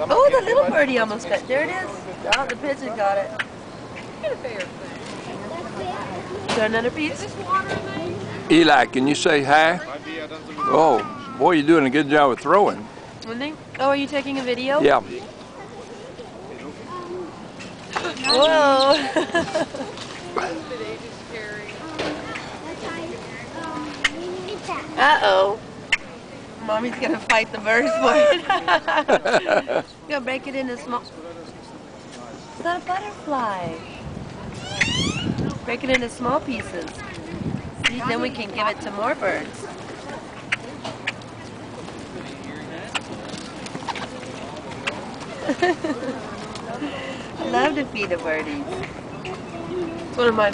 Oh, the little birdie almost got. There it is. Oh, the pigeon got it. Is there another piece? Eli, can you say hi? Oh, boy, you're doing a good job of throwing. Oh, are you taking a video? Yeah. Whoa. Uh-oh. Mommy's gonna fight the birds for it. You're gonna break it into small... It's not a butterfly. Break it into small pieces. See, then we can give it to more birds. I love to feed the birdies. It's one of my